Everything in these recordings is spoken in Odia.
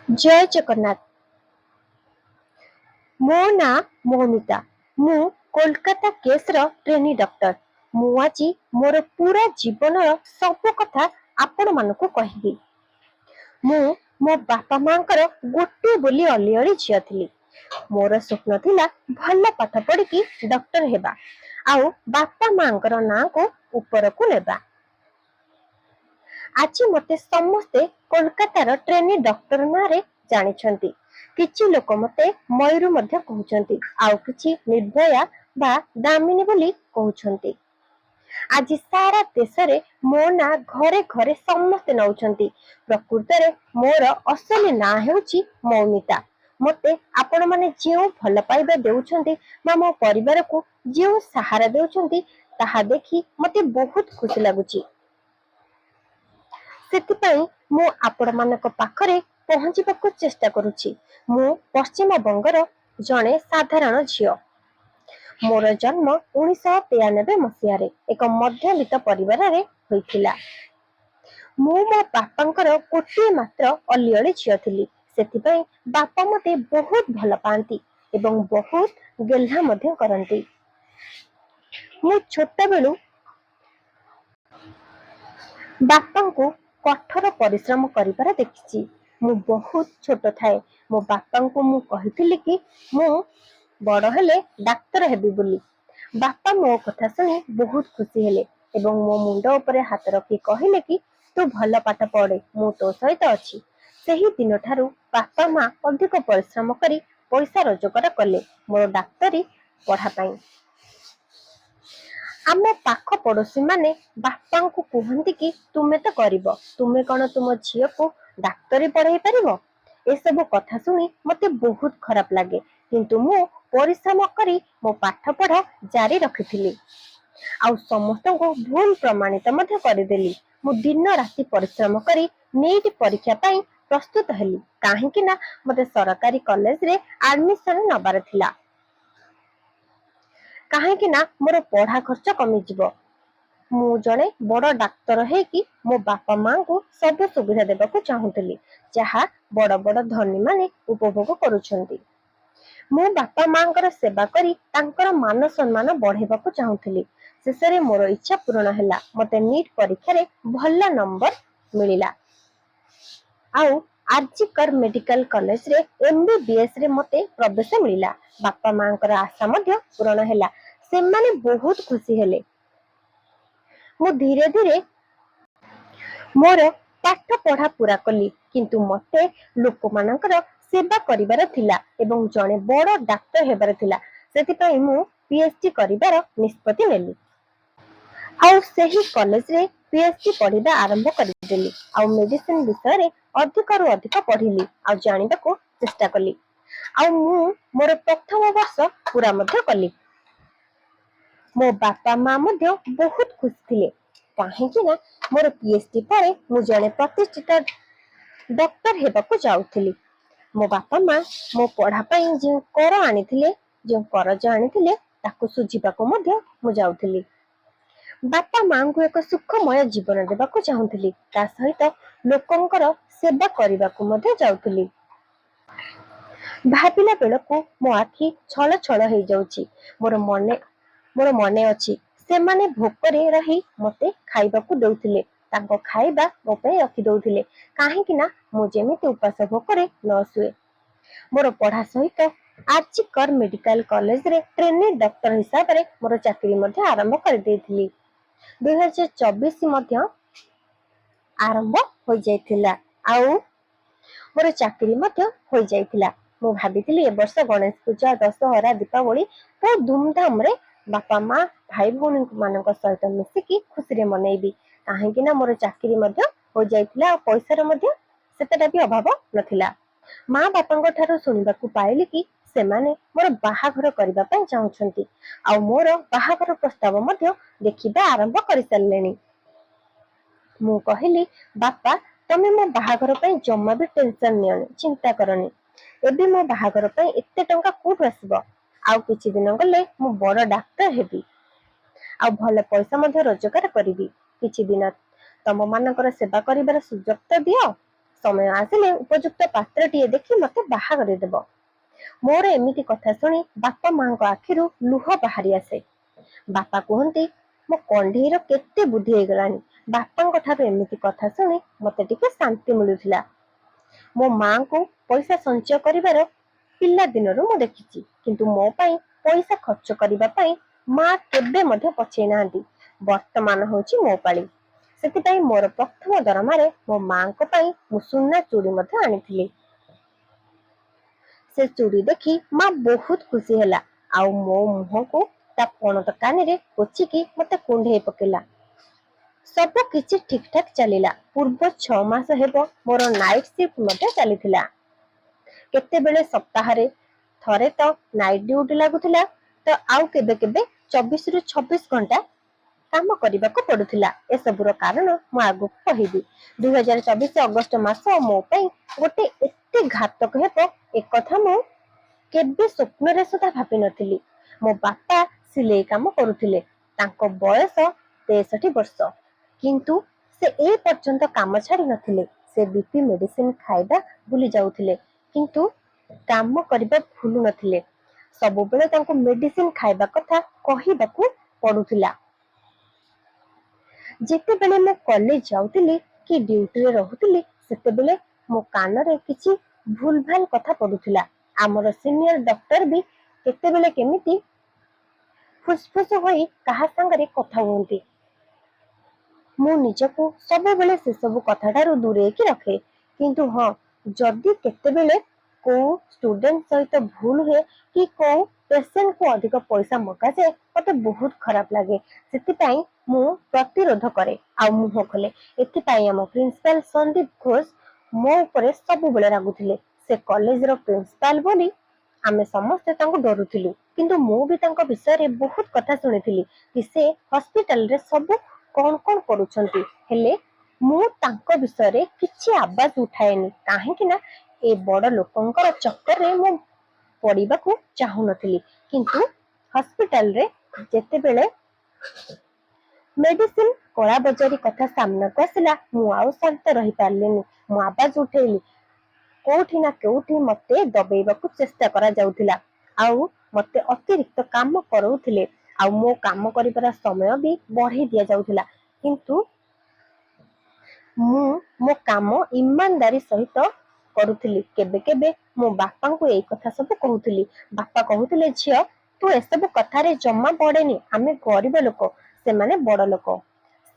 जय जगन्नाथ। मो ना मौमिता। मु कोलकाता केस रो ट्रेनी डॉक्टर। मु आज मोर पूरा जीवन सब कथा आपण मानकु कहबी। मु मो बापा मांकर गोटे बोली अलिअली झियो थिली। मोर स्वप्न थिला भल पाठ पढ़ी डॉक्टर हेबा आउ बापा मांकर ना को ऊपर को नेबा। आज मते समस्ते कोलकातार ट्रेनी डॉक्टर नारे जानिछंती। किछि लोक मते मयूर मध्य कहउछंती आउ किछि निर्भया बा दामिनी बोली कहउछंती। आज सारा देश रे मो ना घरे घरे समस्ते नउछंती। प्रकृत रे मोर असली ना हेउची मौमिता। मते आपण माने जेउ भल पाइबा देउछंती बा मो परिवार को जेउ सहारा देउछंती ताहा देखि मते बहुत खुशी लागुची। ସେଥିପାଇଁ ମୁଁ ଆପଣମାନଙ୍କ ପାଖରେ ପହଞ୍ଚିବାକୁ ଚେଷ୍ଟା କରୁଛି। ମୁଁ ପଶ୍ଚିମବଙ୍ଗର ଜଣେ ସାଧାରଣ ଝିଅ। ମୋର ଜନ୍ମ 1993 ମସିହାରେ ଏକ ମଧ୍ୟବିତ୍ତ ପରିବାରରେ ହୋଇଥିଲା। ମୁଁ ମୋ ବାପାଙ୍କର ଗୋଟିଏ ମାତ୍ର ଅଲିଅଳି ଝିଅ ଥିଲି। ସେଥିପାଇଁ ବାପା ମୋତେ ବହୁତ ଭଲ ପାଆନ୍ତି ଏବଂ ବହୁତ ଗେହ୍ଲା ମଧ୍ୟ କରନ୍ତି। ମୁଁ ଛୋଟବେଳୁ ବାପାଙ୍କୁ କଠୋର ପରିଶ୍ରମ କରିବାର ଦେଖିଛି। ମୁଁ ବହୁତ ଛୋଟ ଥାଏ ମୋ ବାପାଙ୍କୁ ମୁଁ କହିଥିଲି କି ମୁଁ ବଡ଼ ହେଲେ ଡାକ୍ତର ହେବି ବୋଲି। ବାପା ମୋ କଥା ଶୁଣି ବହୁତ ଖୁସି ହେଲେ ଏବଂ ମୋ ମୁଣ୍ଡ ଉପରେ ହାତ ରଖି କହିଲେ କି ତୁ ଭଲ ପାଠ ପଢେ, ମୁଁ ତୋ ସହିତ ଅଛି। ସେହି ଦିନଠାରୁ ବାପା ମା ଅଧିକ ପରିଶ୍ରମ କରି ପଇସା ରୋଜଗାର କଲେ ମୋର ଡାକ୍ତରୀ ପଢା ପାଇଁ। ଆମ ପାଖ ପଡୋଶୀ ମାନେ ବାପାଙ୍କୁ କୁହନ୍ତି କି ତୁମେ ତ କରିବ, ତୁମେ କଣ ତୁମ ଝିଅକୁ ଡାକ୍ତରୀ ପଢେଇ ପାରିବ? ଏସବୁ କଥା ଶୁଣି ମତେ ବହୁତ ଖରାପ ଲାଗେ, କିନ୍ତୁ ମୁଁ ପରିଶ୍ରମ କରି ମୋ ପାଠ ପଢା ଜାରି ରଖିଥିଲି ଆଉ ସମସ୍ତଙ୍କୁ ଭୁଲ ପ୍ରମାଣିତ ମଧ୍ୟ କରିଦେଲି। ମୁଁ ଦିନ ରାତି ପରିଶ୍ରମ କରି ନିଟ୍ ପରୀକ୍ଷା ପାଇଁ ପ୍ରସ୍ତୁତ ହେଲି, କାହିଁକି ନା ମତେ ସରକାରୀ କଲେଜରେ ଆଡମିସନ ନବାର ଥିଲା। କାହିଁକି ନା ମୋର ପଢା ଖର୍ଚ୍ଚ କମିଯିବ। ମୁଁ ଜଣେ ବଡ ଡାକ୍ତର ହେଇକି ମୋ ବାପା ମାଙ୍କୁ ସବୁ ସୁବିଧା ଦେବାକୁ ଚାହୁଁଥିଲି, ଯାହା ବଡ ବଡ ଧନୀ ମାନେ ଉପଭୋଗ କରୁଛନ୍ତି। ମୁଁ ବାପା ମାଙ୍କର ସେବା କରି ତାଙ୍କର ମାନ ସମ୍ମାନ ବଢେଇବାକୁ ଚାହୁଁଥିଲି। ଶେଷରେ ମୋର ଇଚ୍ଛା ପୂରଣ ହେଲା। ମତେ ନିଟ୍ ପରୀକ୍ଷାରେ ଭଲ ନମ୍ବର ମିଳିଲା ଆଉ ଆରଜିକର ମେଡିକାଲ କଲେଜରେ MBBS ରେ ମତେ ପ୍ରବେଶ ମିଳିଲା। ବାପା ମାଙ୍କର ଆଶା ମଧ୍ୟ ପୂରଣ ହେଲା, ସେମାନେ ବହୁତ ଖୁସି ହେଲେ। ମୁଁ ଧୀରେ ଧୀରେ ମୋର ପାଠ ପଢା ପୂରା କଲି, କିନ୍ତୁ ମତେ ଲୋକମାନଙ୍କର ସେବା କରିବାର ଥିଲା ଏବଂ ଜଣେ ବଡ ଡାକ୍ତର ହେବାର ଥିଲା। ସେଥିପାଇଁ ମୁଁ PhD କରିବାର ନିଷ୍ପତ୍ତି ନେଲି ଆଉ ସେହି କଲେଜରେ PhD ପଢିବା ଆରମ୍ଭ କରିଦେଲି ଆଉ ମେଡିସିନ ବିଷୟରେ ଅଧିକରୁ ଅଧିକ ପଢିଲି ଆଉ ଜାଣିବାକୁ ଚେଷ୍ଟା କଲି ଆଉ ମୁଁ ମୋର ପ୍ରଥମ ବର୍ଷ ପୂରା ମଧ୍ୟ କଲି। ମୋ ବାପା ମା ମଧ୍ୟ ବହୁତ ଖୁସି ଥିଲେ, କାହିଁକି ନା ମୋର PhD ପରେ ମୁଁ ଜଣେ ପ୍ରତିଷ୍ଠିତ ଡକ୍ଟର ହେବାକୁ ଯାଉଥିଲି। ମୋ ବାପା ମା ମୋ ପଢା ପାଇଁ ଯେଉଁ କର ଆଣିଥିଲେ, ଯେଉଁ କରଜ ଆଣିଥିଲେ ତାକୁ ସୁଝିବାକୁ ମଧ୍ୟ ମୁଁ ଯାଉଥିଲି। ବାପା ମାଙ୍କୁ ଏକ ସୁଖମୟ ଜୀବନ ଦେବାକୁ ଚାହୁଁଥିଲି, ତା ସହିତ ଲୋକଙ୍କର ସେବା କରିବାକୁ ମଧ୍ୟ ଯାଉଥିଲି। ଭାବିଲା ବେଳକୁ ମୋ ଆଖି ଛଳ ଛଳ ହେଇଯାଉଛି। ମୋର ମନେ ଅଛି ସେମାନେ ଭୋକରେ ରହି ମତେ ଖାଇବାକୁ ଦଉଥିଲେ, ତାଙ୍କ ଖାଇବା ମୋ ପାଇଁ ରଖି ଦଉଥିଲେ, କାହିଁକି ନା ମୁଁ ଯେମିତି ଉପାସ ଭୋକରେ ନ ଶୁଏ। ମୋର ପଢା ସହିତ ଆରଜିକର ମେଡିକାଲ କଲେଜରେ ଟ୍ରେନି ଡକ୍ଟର ହିସାବରେ ମୋର ଚାକିରି ମଧ୍ୟ ଆରମ୍ଭ କରିଦେଇଥିଲି। 2024 ମଧ୍ୟ ଆରମ୍ଭ ହୋଇଯାଇଥିଲା ଆଉ ମୋର ଚାକିରି ମଧ୍ୟ ହୋଇଯାଇଥିଲା। ମୁଁ ଭାବିଥିଲି ଏ ବର୍ଷ ଗଣେଶ ପୂଜା, ଦଶହରା, ଦୀପାବଳି ବହୁତ ଧୁମଧାମରେ ବାପା ମା ଭାଇ ଭଉଣୀ ମାନଙ୍କ ସହିତ ମିଶିକି ଖୁସିରେ ମନେଇବି, କାହିଁକି ନା ମୋର ଚାକିରି ମଧ୍ୟ ହୋଇଯାଇଥିଲା ଆଉ ପଇସାର ମଧ୍ୟ ସେତେଟା ବି ଅଭାବ ନଥିଲା। ମା ବାପାଙ୍କ ଠାରୁ ଶୁଣିବାକୁ ପାଇଲି କି ସେମାନେ ମୋର ବାହାଘର କରିବା ପାଇଁ ଚାହୁଁଛନ୍ତି ଆଉ ମୋର ବାହାଘର ପ୍ରସ୍ତାବ ମଧ୍ୟ ଦେଖିବା ଆରମ୍ଭ କରିସାରିଲେଣି। ମୁଁ କହିଲି, ବାପା ତମେ ମୋ ବାହାଘର ପାଇଁ ଜମା ବି ଟେନସନ ନିଅନି, ଚିନ୍ତା କରନି। ଏବେ ମୋ ବାହାଘର ପାଇଁ ଏତେ ଟଙ୍କା କୋଉଠୁ ଆସିବ? ଆଉ କିଛି ଦିନ ଗଲେ ମୁଁ ବଡ ଡାକ୍ତର ହେବି ଆଉ ଭଲ ପଇସା ମଧ୍ୟ ରୋଜଗାର କରିବି। କିଛି ଦିନ ତମ ମାନଙ୍କର ସେବା କରିବାର ସୁଯୋଗ ତ ଦିଅ। समय आसिले उपयुक्त पात्रटीए देखि मते बाहा गरिदेब। मोर एमिति कथा शुणी बापा माँ आखिरु लुह बाहरी आसे। बापा कहते मो कंढेईर केते बुद्धि होगलानी। बापा ठारू एमिति कथा शुणी मते टिके शांति मिलुथिला। मो माँ को पैसा संचय करिवार पिला दिनरू मु देखिछि, किंतु मो पई पैसा खर्च करिबा पई माँ केबे मध्ये पछेई नांती। वर्तमान होछि मो पाଳି। सेतिपई मोर प्रथम दरमारे मो माँ को पई मु सुना चूड़ी मध्ये आनिथिली। से चूड़ी देखि माँ बहुत खुशी हैला आउ मो मुह को ता पणत कानी रे पोचिकी मते कुंढेई पकेला। सब किछि ठीक ठाक चलिला। पूर्व 6 मास हेबो मोर नाइट शिफ्ट मध्ये चलिथिला। केते बेले सप्ताहरे थरे तो नाइट ड्यूटी लागुथिला, तो आउ केबे केबे 24 रु 26 घंटा काम କରିବାକୁ पडुथिला। ए सबुर कारण मु आगु कहिबी। 2024 अगस्त मास मो पई गोटे एते घातक हेबो ए कथा मु केबे स्वप्न रे सुधा भाबी नथिली। मो बापा सिलाई काम करुथिले। तांको बयस 63 वर्ष, किंतु से ए पर्यंत काम छाड़ी नथिले। से बीपी मेडिसिन खाइबा भूली जाउथिले, किंतु काम करिबा भूलु नथिले। सब बेले तांको मेडिसिन खाइबा कथा कहिबाकू पडुथिला। जेते बेले मो कॉलेज जाउथिली कि ड्यूटी रे रहुथिली, सेते बेले मो कान रे किछि भूल भाल कथा पडुथिला। हमर सीनियर डॉक्टर भी केते बेले केमिति फुसफुस होई कहा संगरे कथा होंती। मु निजको सब बेले से सब कथाटारू दूरे की रखे, किंतु हाँ जदि केते बेले को स्टूडेंट सहित भूल हुए कि को पेशेंट को अधिक पैसा मगा जाए, मते बहुत खराब लगे। सेतिपई मु प्रतिरोध करे आ मुह खोले। एथिपई हम प्रिंसिपल संदीप घोष मो ऊपर सब बेले रागुथिले। से कॉलेज रो प्रिंसिपल बोली आमे समस्ते तांको डरुथिलु, किंतु मु भी तांको विषय रे बहुत कथा सुनिथिली कि से हॉस्पिटल रे सब कोन कोन करूछंती। हेले मु तांको विषय रे किछि आवाज उठाएनी, काहे कि ना ए बड़ लोकंकर चक्कर रे मु पड़िबाकू चाहू नथिली। किंतु हॉस्पिटल रे जेते बेले मेडिसिन कला बजारी कथा सामना को आसिला, मु आउ शांत रही पारलेनी। मु आवाज उठेली। कोठी ना कोठी मते दबेइबाकू चेष्टा करा जाउथिला, आउ मते अतिरिक्त काम करौथिले, आउ मो काम करिबार समय भी बढ़ी दिया जाउथिला। किंतु मु मो काम ईमानदारी सहित करुथिली। केबे केबे मो बापा को एई कथा सब कहूथिली। बापा कहूथिले झियो तू एसबु कथा रे जम्मा पड़ेनी, आमे गरीब लोक, से माने बड़ लोक,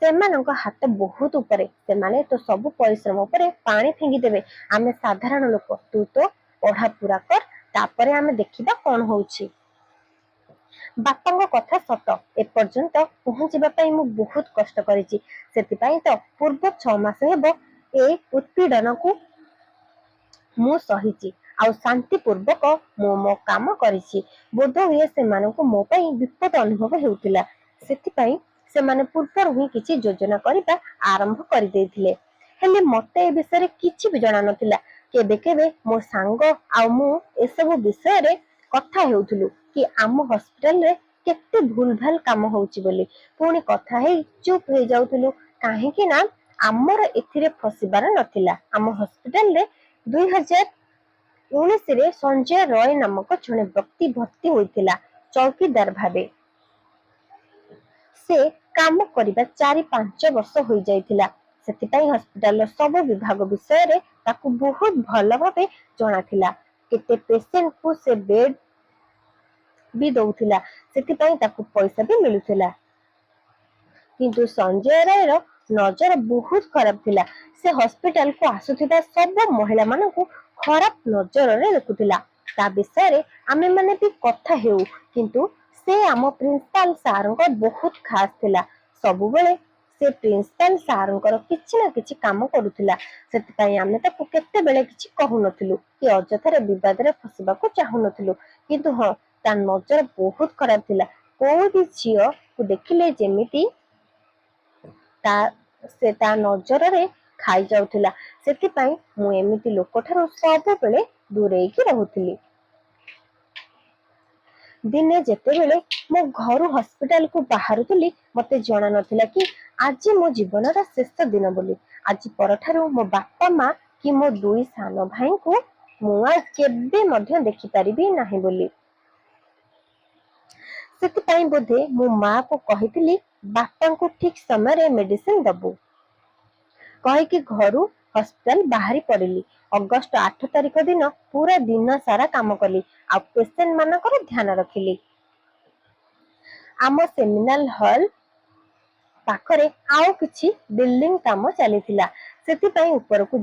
सेमानक हाथ बहुत ऊपरे, सेमाने तो सब परिश्रम ऊपरे पानी फिंगी देबे। आमे साधारण लोक, तू तो पढ़ा पूरा कर, तापरे आमे देखिबा कोन होउछि। बापांग कथा सत। ए पर्यंत पहुंचीबा पई मु बहुत कष्ट करिछि। सेतिपई तो पूर्व 6 मास हेबो ए उत्पीड़न को मु सहिछि आउ शांति पूर्वक मो काम करिछि। बोध हुए सेमानकु मो पई विपद अनुभव हेउतिला। सेतिपई सेमाने पूर्वरु ही किछि योजना करिबा आरंभ करि दैथिले। हेले मते ए विषय किछि भी जणा नथिला। केबे केबे मो सांग आउ मु ए सब विषय रे कथा हेउथुलु कि आम हॉस्पिटल रे केते भूल भाल काम होउछि बोली। पुणी कथा हे चुप हो जाउथुलु, काहे कि ना आमर एथिरे फसिबार नथिला। आम हॉस्पिटल रे 2019 रे संजय रॉय नामक जने व्यक्ति भर्ती होइथिला चौकीदार भाबे। से काम करिबा 4-5 वर्ष होई जाइथिला। सेतिपई हॉस्पिटल सब विभाग विषय रे ताकू बहुत भल भाबे जणा थिला। केते पेशेंट को से बेड भी दउथिला, सेतिपई ताकू पैसा भी मिलुथिला। किंतु संजय राय रो नजर बहुत खराब थिला। से हॉस्पिटल को आसुथिबा सब महिला मानकू खराब नजर रे देखुथिला। ता विषय रे आमे माने भी कथा हेउ, किंतु से आम प्रिंसिपल सारंकर बहुत खास थिला। सबु बेले से प्रिंसिपल सारंकर किछि ना किछि काम करूथिला। सेतिपई आमे ताकू केते बेले किछि कहू नथिलु कि अजथरे विवाद रे फसिबा को चाहू नथिलु। किंतु हां ता नजर बहुत खराब थिला। कोई भी झियो को देखिले जेमिति से ता नजर रे खाई जाउथिला। सेतिपई मु एमिति लोक ठारो सब बेले दूरेई की रहुथिली। दिने जेते बेले मो घरु हॉस्पिटल को बाहरुथिली, मते जणा नथिला कि आज मो जीवन रा शेष दिन बोली। आज परठारु मो बापा माँ कि मो दुई सान भाई को मुआ केबे मध्य देखि परिबी नाही बोली। ସେଥିପାଇଁ ବୋଧେ ମୋ ମା କୁ କହିଥିଲି ବାପାଙ୍କୁ ଠିକ ସମୟରେ ମେଡିସିନ ଦବୁ କହିକି ଘରୁ ହସ୍ପିଟାଲ ବାହାରି ପଡିଲି। ଅଗଷ୍ଟ 8 ତାରିଖ ଦିନ ପୁରା ଦିନ ସାରା କାମ କଲି ଆଉ ପେସେଣ୍ଟ ମାନଙ୍କର ଧ୍ୟାନ ରଖିଲି। ଆମ ସେମିନାଲ ହଲ ପାଖରେ ଆଉ କିଛି ବିଲ୍ଡିଂ କାମ ଚାଲିଥିଲା, ସେଥିପାଇଁ ଉପରକୁ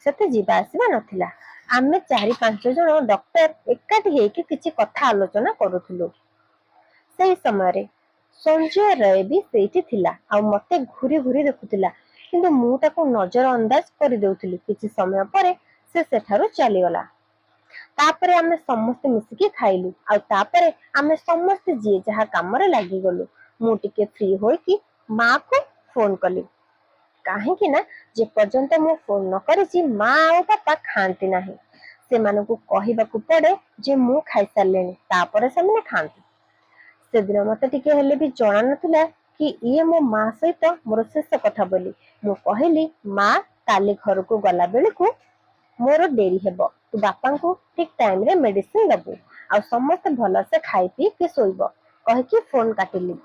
ସେତେ ଯିବା ଆସିବା ନଥିଲା। ଆମେ 4-5 ଜଣ ଡକ୍ଟର ଏକାଠି ହେଇକି କିଛି କଥା ଆଲୋଚନା କରୁଥିଲୁ। ସେଇ ସମୟରେ ସଞ୍ଜୟ ରାୟ ବି ସେଇଠି ଥିଲା ଆଉ ମତେ ଘୁରି ଘୁରି ଦେଖୁଥିଲା, କିନ୍ତୁ ମୁଁ ତାକୁ ନଜର ଅନ୍ଦାଜ କରିଦେଉଥିଲି। କିଛି ସମୟ ପରେ ସେ ସେଠାରୁ ଚାଲିଗଲା। ତାପରେ ଆମେ ସମସ୍ତେ ମିଶିକି ଖାଇଲୁ ଆଉ ତାପରେ ଆମେ ସମସ୍ତେ ଯିଏ ଯାହା କାମରେ ଲାଗିଗଲୁ। ମୁଁ ଟିକେ ଫ୍ରି ହୋଇକି ମା କୁ ଫୋନ କଲି, କାହିଁକି ନା ଯେ ପର୍ଯ୍ୟନ୍ତ ମୁଁ ଫୋନ ନ କରିଛି ମା ଆଉ ବାପା ଖାଆନ୍ତି ନାହିଁ। ସେମାନଙ୍କୁ କହିବାକୁ ପଡେ ଯେ ମୁଁ ଖାଇସାରିଲିଣି, ତାପରେ ସେମାନେ ଖାଆନ୍ତି। ସେଦିନ ମତେ ଟିକେ ହେଲେ ବି ଜଣା ନଥିଲା କି ଇଏ ମୋ ମା ସହିତ ମୋର ଶେଷ କଥା ବୋଲି। ମୁଁ କହିଲି, ମା କାଲି ଘରକୁ ଗଲା ବେଳକୁ ମୋର ଡେରି ହେବ, ତୁ ବାପାଙ୍କୁ ଠିକ ଟାଇମରେ ମେଡିସିନ ଦବୁ ଆଉ ସମସ୍ତେ ଭଲସେ ଖାଇ ପିଇକି ଶୋଇବ କହିକି ଫୋନ କାଟିଲି।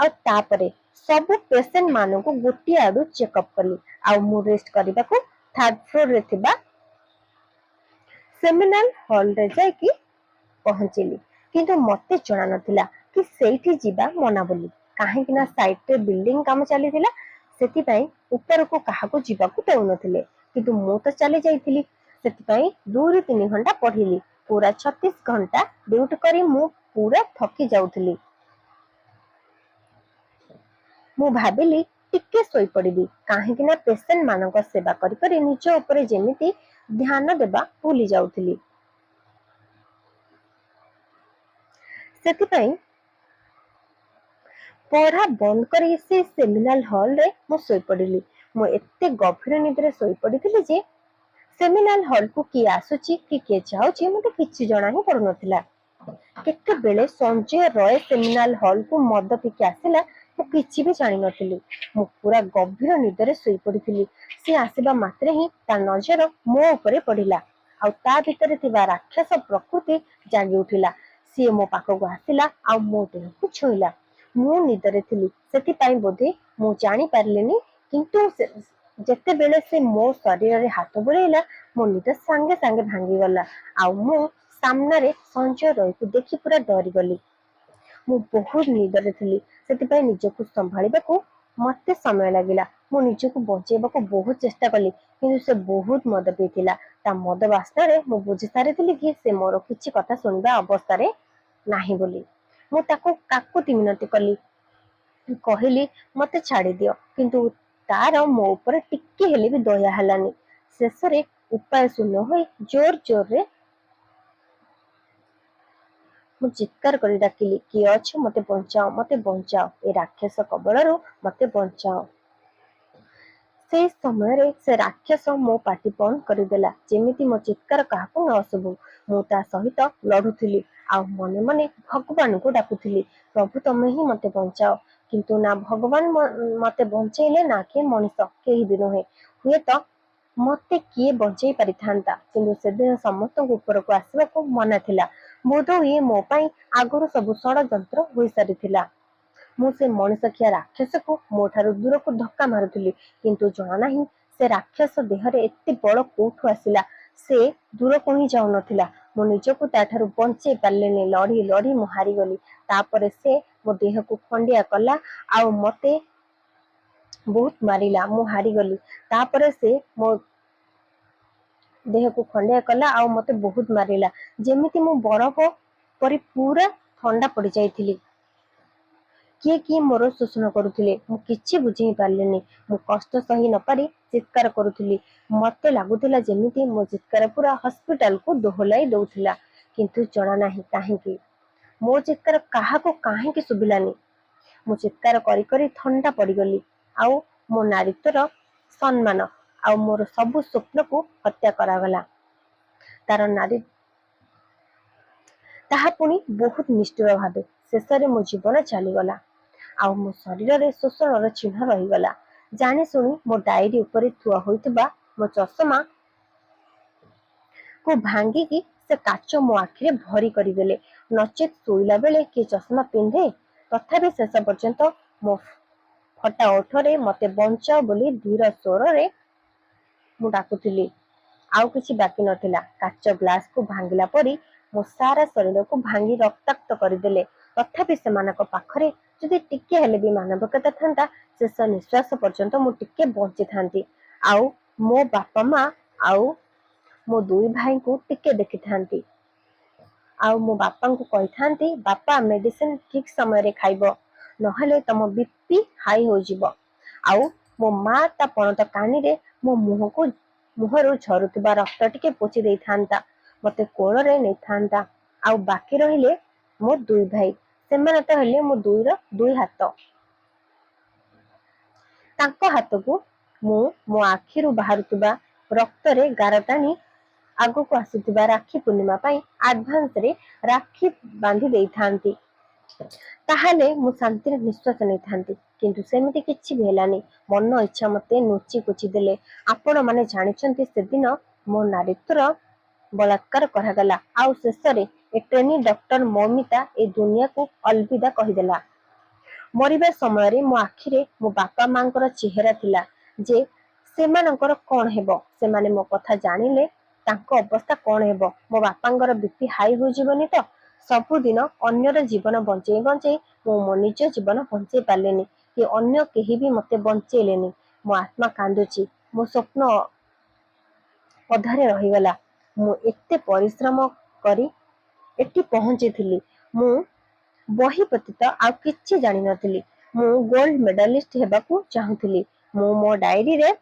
ଆଉ ତାପରେ ସବୁ ପେସେଣ୍ଟ ମାନଙ୍କୁ ଗୋଟିଏ ଆଡୁ ଚେକଅପ କଲି ଆଉ ମୁଁ ରେଷ୍ଟ କରିବାକୁ 3rd ଫ୍ଲୋରରେ ଥିବା ସେମିନାଲ ହଲରେ ଯାଇକି ପହଞ୍ଚିଲି। କିନ୍ତୁ ମତେ ଜଣା ନଥିଲା କି ସେଇଠି ଯିବା ମନା ବୋଲି, କାହିଁକି ନା ସାଇଟରେ ବିଲ୍ଡିଂ କାମ ଚାଲିଥିଲା। ସେଥିପାଇଁ ଉପରକୁ କାହାକୁ ଯିବାକୁ ଦେଉନଥିଲେ, କିନ୍ତୁ ମୁଁ ତ ଚାଲି ଯାଇଥିଲି। ସେଥିପାଇଁ 2-3 ଘଣ୍ଟା ପଢିଲି। ପୁରା 36 ଘଣ୍ଟା ଡ୍ୟୁଟି କରି ମୁଁ ପୁରା ଥକି ଯାଉଥିଲି। ମୁଁ ଭାବିଲି ଟିକେ ଶୋଇପଡିବି, କାହିଁକି ନା ପେସେଣ୍ଟ ମାନଙ୍କ ସେବା କରି କରି ନିଜ ଉପରେ ଯେମିତି ଧ୍ୟାନ ଦେବା ଭୁଲି ଯାଉଥିଲି। ସେଥିପାଇଁ ପଢା ବନ୍ଦ କରି ସେ ସେମିନାଲ ହଲରେ ମୁଁ ଶୋଇପଡିଲି। ମୁଁ ଏତେ ଗଭୀର ନିଦରେ ଶୋଇପଡିଥିଲି ଯେ ସେମିନାଲ ହଲକୁ କିଏ ଆସୁଛି କି କିଏ ଯାଉଛି ମତେ କିଛି ଜଣା ହିଁ ପଡୁନଥିଲା। କେତେବେଳେ ସଞ୍ଜୟ ରୟ ସେମିନାଲ ହଲକୁ ମଦ ପିଇକି ଆସିଲା, ମୁଁ କିଛି ବି ଜାଣିନଥିଲି। ମୁଁ ପୁରା ଗଭୀର ନିଦରେ ଶୋଇପଡିଥିଲି। ସେ ଆସିବା ମାତ୍ରେ ହିଁ ତା ନଜର ମୋ ଉପରେ ପଡିଲା ଆଉ ତା ଭିତରେ ଥିବା ରାକ୍ଷସ ପ୍ରକୃତି ଜାଗି ଉଠିଲା। ସିଏ ମୋ ପାଖକୁ ଆସିଲା ଆଉ ମୋ ଦେହକୁ ଛୁଇଁଲା। ମୁଁ ନିଦରେ ଥିଲି, ସେଥିପାଇଁ ବୋଧେ ମୁଁ ଜାଣି ପାରିଲିନି, କିନ୍ତୁ ଯେତେବେଳେ ସେ ମୋ ଶରୀରରେ ହାତ ବୁଲେଇଲା ମୋ ନିଦ ସାଙ୍ଗେ ସାଙ୍ଗେ ଭାଙ୍ଗିଗଲା ଆଉ ମୁଁ ସାମ୍ନାରେ ସଞ୍ଜୟ ରୟକୁ ଦେଖି ପୁରା ଡରିଗଲି। ମୁଁ ବହୁତ ନିଦରେ ଥିଲି, ସେଥିପାଇଁ ନିଜକୁ ସମ୍ଭାଳିବାକୁ ମତେ ସମୟ ଲାଗିଲା। ମୁଁ ନିଜକୁ ବଞ୍ଚେଇବାକୁ ବହୁତ ଚେଷ୍ଟା କଲି, କିନ୍ତୁ ସେ ବହୁତ ମଦ ପିଇଥିଲା। ତା ମଦ ବାସ୍ନାରେ ମୁଁ ବୁଝି ସାରିଥିଲି କି ସେ ମୋର କିଛି କଥା ଶୁଣିବା ଅବସ୍ଥାରେ ନାହିଁ ବୋଲି। ମୁଁ ତାକୁ କାକୁତି ମିନତି କଲି, କହିଲି ମତେ ଛାଡିଦିଅ, କିନ୍ତୁ ତାର ମୋ ଉପରେ ଟିକେ ହେଲେ ବି ଦୟା ହେଲାନି। ଶେଷରେ ଉପାୟ ଶୂନ୍ୟ ହୋଇ ଜୋର ଜୋରରେ ମୁଁ ଚିତ୍କାର କରି ଡାକିଲି, କିଏ ଅଛ? ମତେ ବଞ୍ଚାଅ, ମତେ ବଞ୍ଚାଅ, ଏ ରାକ୍ଷସ କବଳରୁ ମତେ ବଞ୍ଚାଅ। ସେଇ ସମୟରେ ସେ ରାକ୍ଷସ ମୋ ପାଟି ବନ୍ଦ କରିଦେଲା, ଯେମିତି ମୋ ଚିତ୍କାର କାହାକୁ ନ ଶୁଭୁ। ମୁଁ ତା ସହିତ ଲଢୁଥିଲି ଆଉ ମନେ ମନେ ଭଗବାନଙ୍କୁ ଡାକୁଥିଲି, ପ୍ରଭୁ ତମେ ହିଁ ମତେ ବଞ୍ଚାଅ। କିନ୍ତୁ ନା ଭଗବାନ ମତେ ବଞ୍ଚେଇଲେ ନା କିଏ ମଣିଷ, କେହି ବି ନୁହେଁ। ହୁଏତ ମତେ କିଏ ବଞ୍ଚେଇ ପାରିଥାନ୍ତା, କିନ୍ତୁ ସେଦିନ ସମସ୍ତଙ୍କୁ ଉପରକୁ ଆସିବାକୁ ମନା ଥିଲା। ବୋଧହୁଏ ମୋ ପାଇଁ ଆଗରୁ ସବୁ ଷଡଯନ୍ତ୍ର ହୋଇସାରିଥିଲା। ମୁଁ ସେ ମଣିଷଖିଆ ରାକ୍ଷସକୁ ମୋ ଠାରୁ ଦୂରକୁ ଧକ୍କା ମାରୁଥିଲି, କିନ୍ତୁ ଜଣା ନାହିଁ ସେ ରାକ୍ଷସ ଦେହରେ ଏତେ ବଳ କୋଉଠୁ ଆସିଲା। ସେ ଦୂରକୁ ହିଁ ଯାଉନଥିଲା। ମୁଁ ନିଜକୁ ତାଠାରୁ ବଞ୍ଚେଇ ପାରିଲିନି। ଲଢି ଲଢି ମୁଁ ହାରିଗଲି। ତାପରେ ସେ ମୋ ଦେହକୁ ଖଣ୍ଡିଆ କଲା ଆଉ ମତେ ବହୁତ ମାରିଲା। ମୁଁ ହାରିଗଲି। ତାପରେ ସେ ମୋ ଦେହକୁ ଖଣ୍ଡିଆ କଲା ଆଉ ମତେ ବହୁତ ମାରିଲା, ଯେମିତି ମୁଁ ବରଫ ପରି ପୁରା ଥଣ୍ଡା ପଡିଯାଇଥିଲି। କିଏ କିଏ ମୋର ଶୋଷଣ କରୁଥିଲେ, ମୁଁ କିଛି ବୁଝି ପାରିଲିନି। ମୁଁ କଷ୍ଟ ସହି ନପାରି ଚିତ୍କାର କରୁଥିଲି। ମତେ ଲାଗୁଥିଲା ଯେମିତି ମୋ ଚିତ୍କାର ପୁରା ହସ୍ପିଟାଲକୁ ଦୋହଲାଇ ଦଉଥିଲା, କିନ୍ତୁ ଜଣା ନାହିଁ କାହିଁକି ମୋ ଚିତ୍କାର କାହାକୁ କାହିଁକି ଶୁଭିଲାନି। ମୁଁ ଚିତ୍କାର କରି କରି ଥଣ୍ଡା ପଡିଗଲି ଆଉ ମୋ ନାରୀତ୍ୱର ସମ୍ମାନ ଆଉ ମୋର ସବୁ ସ୍ୱପ୍ନକୁ ହତ୍ୟା କରାଗଲା। ତାହା ପୁଣି ବହୁତ ନିଷ୍ଠୁର ଭାବେ। ଶେଷରେ ମୋ ଜୀବନ ଚାଲିଗଲା ଆଉ ମୋ ଶରୀରରେ ଶୋଷଣର ଚିହ୍ନ ରହିଗଲା। ଜାଣିଶୁଣି ମୋ ଡାଏରୀ ଉପରେ ଥୁଆ ହୋଇଥିବା ମୋ ଚଷମା କୁ ଭାଙ୍ଗିକି ସେ କାଚ ମୋ ଆଖିରେ ଭରି କରିଦେଲେ। ନଚେତ୍ ଶୋଇଲା ବେଳେ କିଏ ଚଷମା ପିନ୍ଧେ? ତଥାପି ଶେଷ ପର୍ଯ୍ୟନ୍ତ ମୋ ଫଟା ଓଠରେ ମତେ ବଞ୍ଚାଅ ବୋଲି ଧୀର ସ୍ୱରରେ ମୁଁ ଡାକୁଥିଲି। ଆଉ କିଛି ବାକି ନଥିଲା। କାଚ ଗ୍ଲାସକୁ ଭାଙ୍ଗିଲା ପରି ମୋ ସାରା ଶରୀରକୁ ଭାଙ୍ଗି ରକ୍ତାକ୍ତ କରିଦେଲେ। ତଥାପି ସେମାନଙ୍କ ପାଖରେ ଯଦି ଟିକେ ହେଲେ ବି ମାନବିକତା ଥାନ୍ତା, ଶେଷ ନିଶ୍ୱାସ ପର୍ଯ୍ୟନ୍ତ ମୁଁ ଟିକେ ବଞ୍ଚିଥାନ୍ତି, ଆଉ ମୋ ବାପା ମା ଆଉ ମୋ ଦୁଇ ଭାଇଙ୍କୁ ଟିକେ ଦେଖିଥାନ୍ତି, ଆଉ ମୋ ବାପାଙ୍କୁ କହିଥାନ୍ତି, ବାପା ମେଡିସିନ ଠିକ ସମୟରେ ଖାଇବ, ନହେଲେ ତମ ବିପି ହାଇ ହୋଇଯିବ। ଆଉ ମୋ ମା ତା ପଣତ କାନିରେ ମୋ ମୁହଁରୁ ଝରୁଥିବା ରକ୍ତ ଟିକେ ପୋଛି ଦେଇଥାନ୍ତା, ମତେ କୋଳରେ ନେଇଥାନ୍ତା। ଆଉ ବାକି ରହିଲେ ମୋ ଦୁଇ ଭାଇ, ସେମାନେ ତ ହେଲେ ମୋ ଦୁଇର ଦୁଇ ହାତ। ତାଙ୍କ ହାତକୁ ମୁଁ ମୋ ଆଖିରୁ ବାହାରୁଥିବା ରକ୍ତରେ ଗାର ଟାଣି ଆଗକୁ ଆସୁଥିବା ରାକ୍ଷୀ ପୂର୍ଣ୍ଣିମା ପାଇଁ ଆଡଭାନ୍ସରେ ରାକ୍ଷୀ ବାନ୍ଧି ଦେଇଥାନ୍ତି। ତାହେଲେ ମୁଁ ଶାନ୍ତିରେ ନିଶ୍ୱାସ ନେଇଥାନ୍ତି। କିନ୍ତୁ ସେମିତି କିଛି ବି ହେଲାନି। ମନ ଇଚ୍ଛା ମତେ ନୋଚି କୋଚି ଦେଲେ। ଆପଣମାନେ ଜାଣିଛନ୍ତି ସେଦିନ ମୋ ନାରୀତ୍ୱର ବଳାତ୍କାର କରାଗଲା। ଆଉ ଶେଷରେ ଏ ଟ୍ରେନି ଡକ୍ଟର ମୌମିତା ଏ ଦୁନିଆକୁ ଅଲବିଦା କହିଦେଲା। ମରିବା ସମୟରେ ମୋ ଆଖିରେ ମୋ ବାପା ମାଙ୍କର ଚେହେରା ଥିଲା ଯେ ସେମାନଙ୍କର କଣ ହେବ, ସେମାନେ ମୋ କଥା ଜାଣିଲେ ତାଙ୍କ ଅବସ୍ଥା କଣ ହେବ। ମୋ ବାପାଙ୍କର ବିପି ହାଇ ହୋଇଯିବନି ତ? ସବୁଦିନ ଅନ୍ୟର ଜୀବନ ବଞ୍ଚେଇ ବଞ୍ଚେଇ ମୁଁ ମୋ ନିଜ ଜୀବନ ବଞ୍ଚେଇ ପାରିଲିନି, କି ଅନ୍ୟ କେହି ବି ମତେ ବଞ୍ଚେଇଲେନି। ମୋ ଆତ୍ମା କାନ୍ଦୁଛି, ମୋ ସ୍ୱପ୍ନ ଅଧାରେ ରହିଗଲା। ମୁଁ ଏତେ ପରିଶ୍ରମ କରି ଏଠି ପହଞ୍ଚିଥିଲି। ମୁଁ ବହି ବ୍ୟତୀତ ଆଉ କିଛି ଜାଣିନଥିଲି। ମୁଁ ଗୋଲ୍ଡ ମେଡାଲିଷ୍ଟ ହେବାକୁ ଚାହୁଁଥିଲି। ମୁଁ ମୋ ଡାଏରୀରେ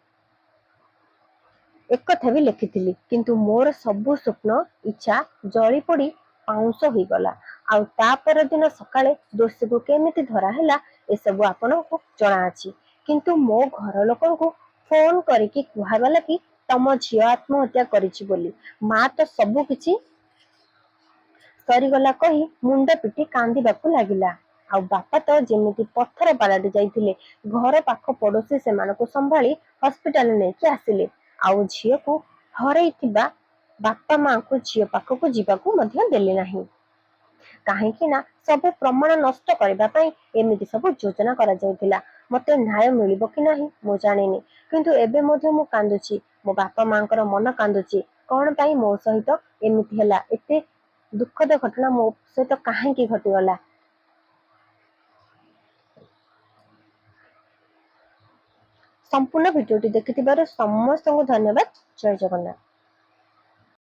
ଏକଥା ବି ଲେଖିଥିଲି। କିନ୍ତୁ ମୋର ସବୁ ସ୍ୱପ୍ନ ଇଚ୍ଛା ଜଳି ପୋଡ଼ି ପାଉଁଶ ହୋଇଗଲା। ଆଉ ତା ପରଦିନ ସକାଳେ ଦୋଷୀକୁ କେମିତି ଧରାହେଲା ଏସବୁ ଆପଣଙ୍କୁ ଜଣାଅଛି। କିନ୍ତୁ ମୋ ଘର ଲୋକଙ୍କୁ ଫୋନ କରିକି କୁହାଗଲା କି ତମ ଝିଅ ଆତ୍ମହତ୍ୟା କରିଛି ବୋଲି। ମା ତ ସବୁ କିଛି ସରିଗଲା କହି ମୁଣ୍ଡ ପିଟି କାନ୍ଦିବାକୁ ଲାଗିଲା। ଆଉ ବାପା ତ ଯେମିତି ପଥର ପାଲଟି ଯାଇଥିଲେ। ଘର ପାଖ ପଡୋଶୀ ସେମାନଙ୍କୁ ସମ୍ଭାଳି ହସ୍ପିଟାଲ ନେଇକି ଆସିଲେ। ଆଉ ଝିଅକୁ ହରେଇଥିବା ବାପା ମାଙ୍କୁ ଝିଅ ପାଖକୁ ଯିବାକୁ ମଧ୍ୟ ଦେଲେ ନାହିଁ। କାହିଁକି ନା ସବୁ ପ୍ରମାଣ ନଷ୍ଟ କରିବା ପାଇଁ ଏମିତି ସବୁ ଯୋଜନା କରାଯାଇଥିଲା। ମତେ ନ୍ୟାୟ ମିଳିବ କି ନାହିଁ ମୁଁ ଜାଣିନି, କିନ୍ତୁ ଏବେ ମଧ୍ୟ ମୁଁ କାନ୍ଦୁଛି। ମୋ ବାପା ମାଙ୍କର ମନ କାନ୍ଦୁଛି। କଣ ପାଇଁ ମୋ ସହିତ ଏମିତି ହେଲା? ଏତେ ଦୁଃଖଦ ଘଟଣା ମୋ ସହିତ କାହିଁକି ଘଟିଗଲା? ସମ୍ପୂର୍ଣ୍ଣ ଭିଡିଓଟି ଦେଖିଥିବାରୁ ସମସ୍ତଙ୍କୁ ଧନ୍ୟବାଦ। ଜୟ ଜଗନ୍ନାଥ।